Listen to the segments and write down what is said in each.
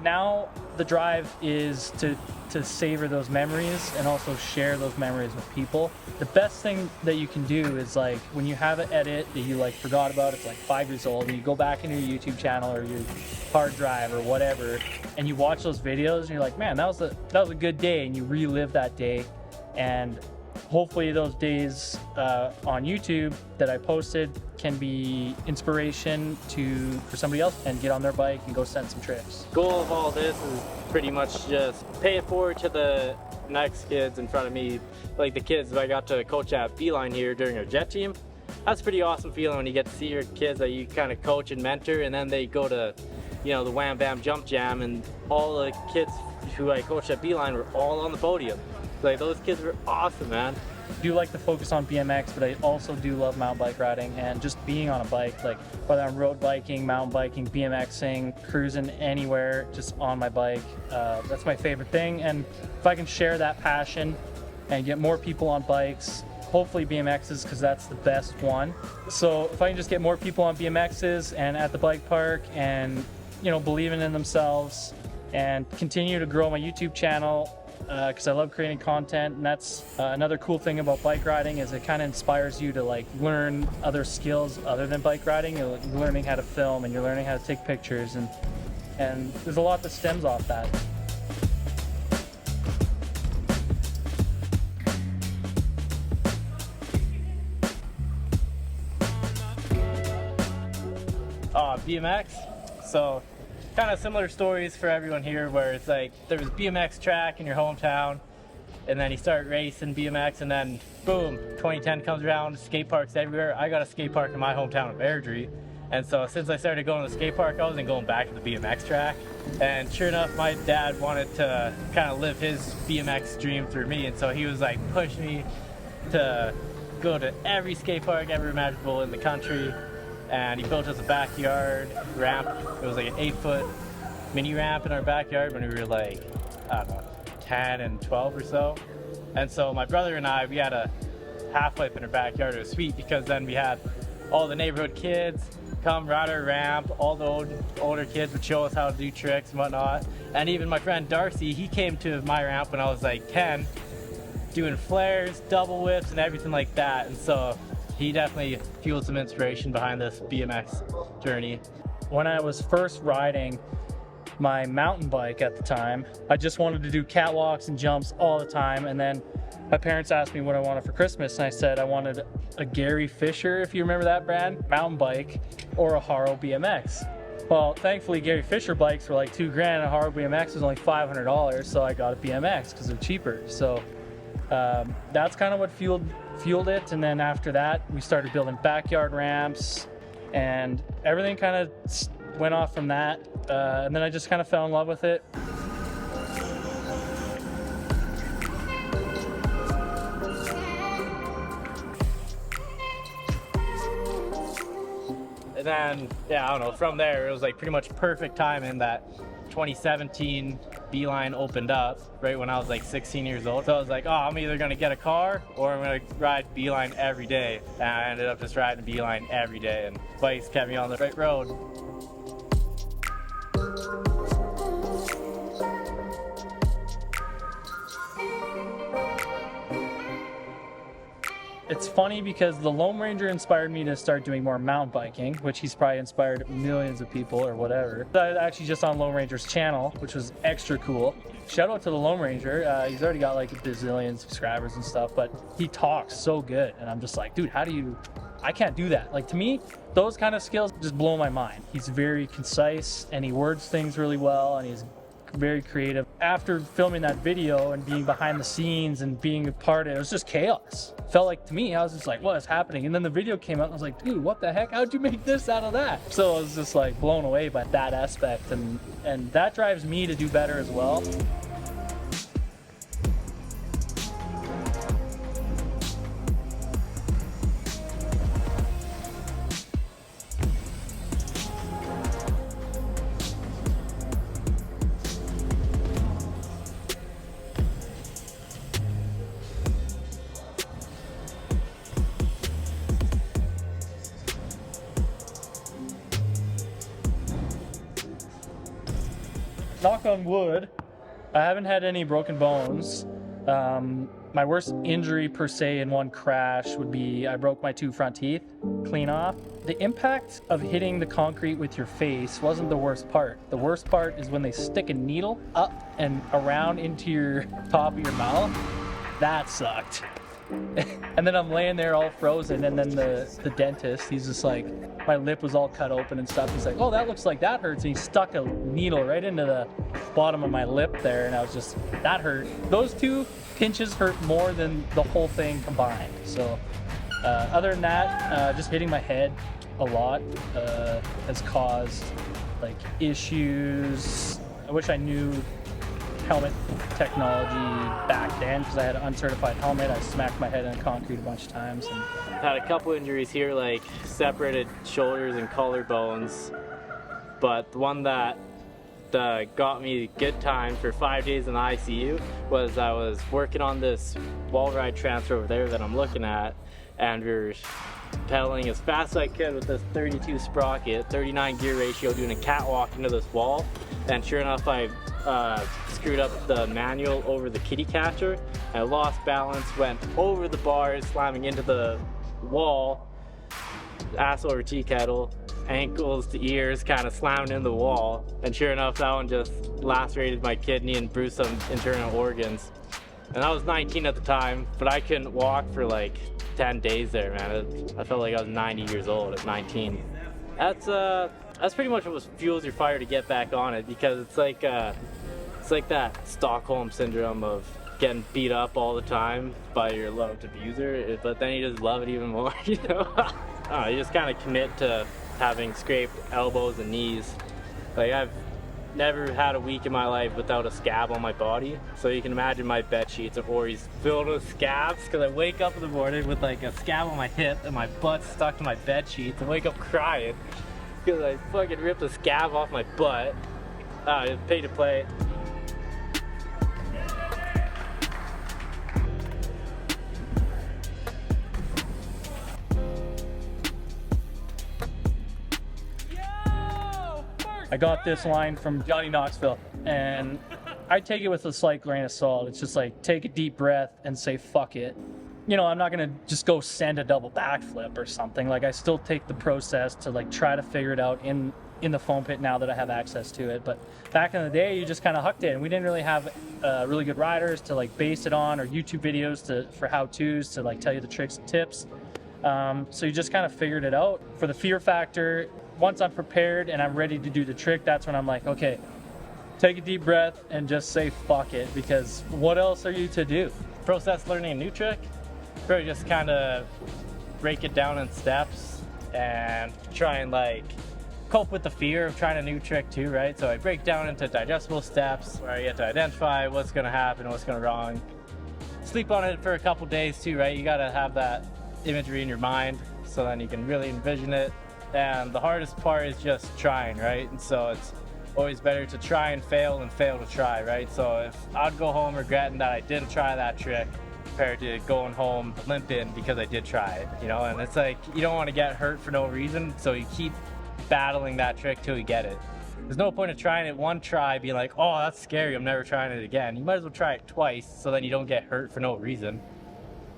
Now the drive is to savor those memories and also share those memories with people. The best thing that you can do is like when you have an edit that you like forgot about, it's like 5 years old, and you go back into your YouTube channel or your hard drive or whatever, and you watch those videos and you're like, man, that was a good day, and you relive that day. And hopefully those days on YouTube that I posted can be inspiration for somebody else and get on their bike and go send some trips. Goal of all this is pretty much just pay it forward to the next kids in front of me, like the kids that I got to coach at Beeline here during our jet team. That's a pretty awesome feeling when you get to see your kids that you kind of coach and mentor, and then they go to, you know, the Wham Bam Jump Jam, and all the kids who I coached at Beeline were all on the podium. Like, those kids were awesome, man. I do like to focus on BMX, but I also do love mountain bike riding and just being on a bike, like whether I'm road biking, mountain biking, BMXing, cruising anywhere, just on my bike. That's my favorite thing. And if I can share that passion and get more people on bikes, hopefully BMXs, because that's the best one. So if I can just get more people on BMXs and at the bike park and, you know, believing in themselves and continue to grow my YouTube channel, because I love creating content, and that's another cool thing about bike riding is it kind of inspires you to like learn other skills other than bike riding. You're learning how to film and you're learning how to take pictures, and there's a lot that stems off that. BMX. So kind of similar stories for everyone here, where it's like there was BMX track in your hometown, and then you start racing BMX, and then boom, 2010 comes around, skate parks everywhere. I got a skate park in my hometown of Airdrie, and so since I started going to the skate park, I wasn't going back to the BMX track. And sure enough, my dad wanted to kind of live his BMX dream through me, and so he was like pushing me to go to every skate park ever imaginable in the country. And he built us a backyard ramp. It was like an 8-foot mini ramp in our backyard when we were like, I don't know, 10 and 12 or so. And so my brother and I, we had a half pipe in our backyard. It was sweet because then we had all the neighborhood kids come ride our ramp. All the older kids would show us how to do tricks and whatnot. And even my friend Darcy, he came to my ramp when I was like 10, doing flares, double whips, and everything like that. And so he definitely fueled some inspiration behind this BMX journey. When I was first riding my mountain bike at the time, I just wanted to do catwalks and jumps all the time. And then my parents asked me what I wanted for Christmas, and I said I wanted a Gary Fisher, if you remember that brand, mountain bike, or a Haro BMX. Well, thankfully Gary Fisher bikes were like $2 grand, and a Haro BMX was only $500, so I got a BMX because they're cheaper. So that's kind of what fueled it. And then after that, we started building backyard ramps, and everything kind of went off from that. And then I just kind of fell in love with it. And then, yeah, I don't know, from there, it was like pretty much perfect timing that 2017 Beeline opened up right when I was like 16 years old. So I was like, oh, I'm either gonna get a car or I'm gonna ride Beeline every day. And I ended up just riding Beeline every day, and bikes kept me on the right road. It's funny because the Lone Ranger inspired me to start doing more mountain biking, which he's probably inspired millions of people or whatever. I was actually just on Lone Ranger's channel, which was extra cool. Shout out to the Lone Ranger. He's already got like a bazillion subscribers and stuff, but he talks so good. And I'm just like, dude, I can't do that. Like, to me, those kind of skills just blow my mind. He's very concise and he words things really well, and he's very creative. After filming that video and being behind the scenes and being a part of it, it was just chaos. Felt like, to me, I was just like, what is happening? And then the video came out and I was like, dude, what the heck? How'd you make this out of that? So I was just like blown away by that aspect, and that drives me to do better as well. knock on wood, I haven't had any broken bones. My worst injury per se in one crash would be I broke my 2 front teeth clean off. The impact of hitting the concrete with your face wasn't the worst part. The worst part is when they stick a needle up and around into your top of your mouth. That sucked. And then I'm laying there all frozen, and then the dentist, he's just like, my lip was all cut open and stuff. He's like, oh, that looks like that hurts. And he stuck a needle right into the bottom of my lip there, and I was just, that hurt. Those 2 pinches hurt more than the whole thing combined. So other than that, just hitting my head a lot has caused like issues. I wish I knew helmet technology back then, because I had an uncertified helmet. I smacked my head in concrete a bunch of times. And I've had a couple injuries here, like separated shoulders and collarbones, but the one that got me good time for 5 days in the ICU was I was working on this wall ride transfer over there that I'm looking at, and we were pedaling as fast as I could with this 32 sprocket, 39 gear ratio, doing a catwalk into this wall, and sure enough I screwed up the manual over the kitty catcher. I lost balance, went over the bars, slamming into the wall, ass over tea kettle, ankles to ears, kind of slamming in the wall, and sure enough that one just lacerated my kidney and bruised some internal organs. And I was 19 at the time, but I couldn't walk for like 10 days there, man. I felt like I was 90 years old at 19. That's pretty much what fuels your fire to get back on it, because it's like that Stockholm syndrome of getting beat up all the time by your loved abuser, but then you just love it even more, you know? You just kind of commit to having scraped elbows and knees. Like, I've never had a week in my life without a scab on my body, so you can imagine my bed sheets are always filled with scabs, because I wake up in the morning with like a scab on my hip and my butt stuck to my bed sheets, and wake up crying because I fucking ripped a scab off my butt. It's pay to play. I got this line from Johnny Knoxville, and I take it with a slight grain of salt. It's just like, take a deep breath and say, fuck it. You know, I'm not gonna just go send a double backflip or something. Like, I still take the process to like try to figure it out in the foam pit now that I have access to it. But back in the day, you just kind of hucked it, and we didn't really have really good riders to like base it on, or YouTube videos for how-tos to like tell you the tricks and tips. So you just kind of figured it out. For the fear factor, once I'm prepared and I'm ready to do the trick, that's when I'm like, okay, take a deep breath and just say fuck it, because what else are you to do? Process learning a new trick, really just kind of break it down in steps and try and like cope with the fear of trying a new trick too, right? So I break down into digestible steps where I get to identify what's going to happen, what's going wrong. Sleep on it for a couple days too, right? You got to have that imagery in your mind so then you can really envision it. And the hardest part is just trying, right? And so it's always better to try and fail than fail to try, right? So if I'd go home regretting that I didn't try that trick compared to going home limping because I did try it, you know? And it's like, you don't want to get hurt for no reason, so you keep battling that trick till you get it. There's no point of trying it one try, being like, oh, that's scary, I'm never trying it again. You might as well try it twice so then you don't get hurt for no reason.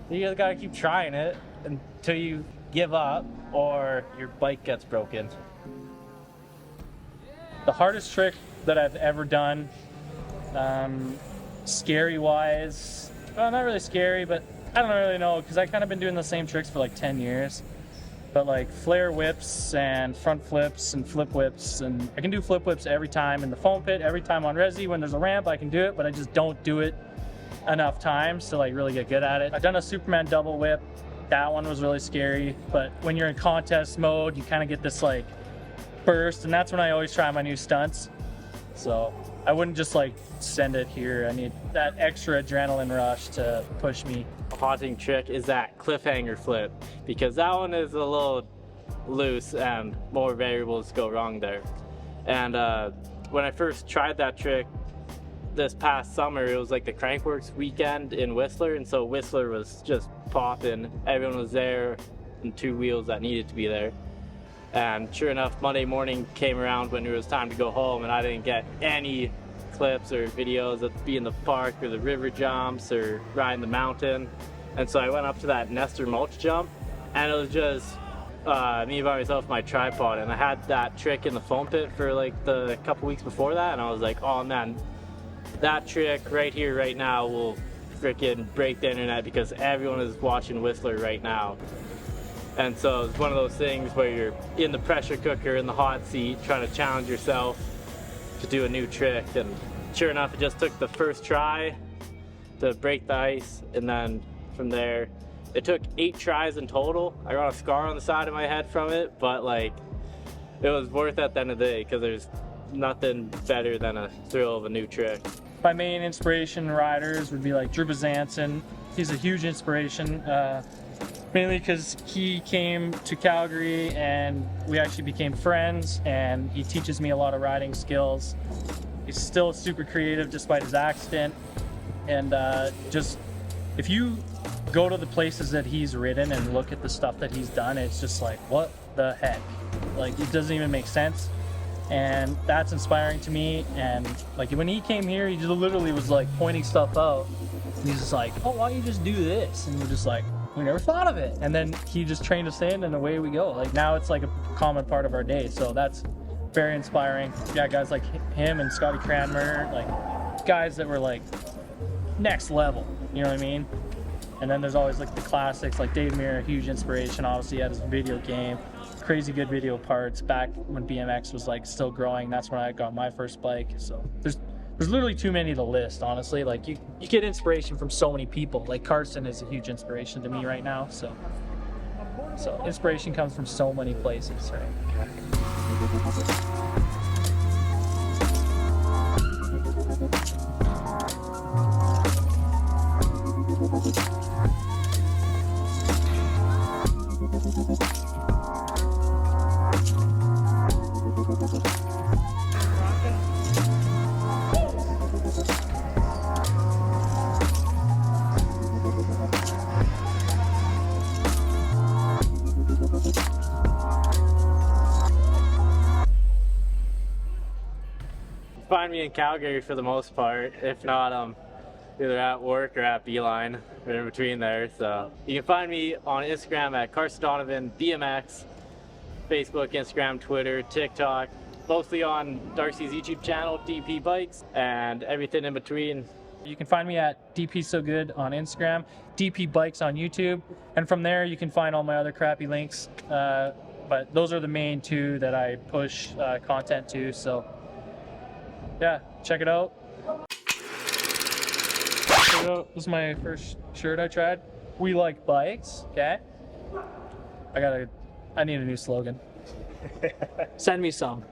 You just gotta keep trying it until you give up or your bike gets broken. The hardest trick that I've ever done, scary wise, well, not really scary, but I don't really know, because I've kind of been doing the same tricks for like 10 years. But like flare whips and front flips and flip whips, and I can do flip whips every time in the foam pit, every time on resi. When there's a ramp, I can do it, but I just don't do it enough times to like really get good at it. I've done a Superman double whip. That one was really scary, but when you're in contest mode, you kind of get this like burst, and that's when I always try my new stunts. So I wouldn't just like send it here. I need that extra adrenaline rush to push me. A haunting trick is that cliffhanger flip, because that one is a little loose and more variables go wrong there. And when I first tried that trick this past summer, it was like the Crankworks weekend in Whistler, and so Whistler was just popping. Everyone was there, and 2 wheels that needed to be there. And sure enough, Monday morning came around when it was time to go home, and I didn't get any clips or videos of being in the park or the river jumps or riding the mountain. And so I went up to that Nestor mulch jump, and it was just me by myself, my tripod, and I had that trick in the foam pit for like the couple weeks before that, and I was like, oh man, that trick right here, right now will freaking break the internet because everyone is watching Whistler right now. And so it's one of those things where you're in the pressure cooker, in the hot seat, trying to challenge yourself to do a new trick. And sure enough, it just took the first try to break the ice, and then from there, it took 8 tries in total. I got a scar on the side of my head from it, but like, it was worth it at the end of the day because there's nothing better than a thrill of a new trick. My main inspiration riders would be like Drew Bazanson. He's a huge inspiration, mainly because he came to Calgary and we actually became friends, and he teaches me a lot of riding skills. He's still super creative despite his accident, and just if you go to the places that he's ridden and look at the stuff that he's done, it's just like, what the heck? Like, it doesn't even make sense. And that's inspiring to me. And like when he came here, he just literally was like pointing stuff out, and he's just like, oh, why don't you just do this? And we're just like, we never thought of it. And then he just trained us in, and away we go. Like now it's like a common part of our day, so that's very inspiring. Yeah, guys like him and Scotty Cranmer, like guys that were like next level, you know what I mean? And then there's always like the classics, like Dave Mirra, a huge inspiration. Obviously, he had his video game, crazy good video parts back when BMX was like still growing. That's when I got my first bike. So there's literally too many to list, honestly. Like you get inspiration from so many people. Like Carson is a huge inspiration to me right now. So inspiration comes from so many places, right? Find me in Calgary for the most part. If not, I'm either at work or at Beeline, or in between there. So you can find me on Instagram at Carson Donovan BMX, Facebook, Instagram, Twitter, TikTok, mostly on Darcy's YouTube channel, DP Bikes, and everything in between. You can find me at DP So Good on Instagram, DP Bikes on YouTube, and from there you can find all my other crappy links. But those are the main 2 that I push content to. So yeah, check it out. This is my first shirt I tried. We like bikes, okay? I need a new slogan. Send me some.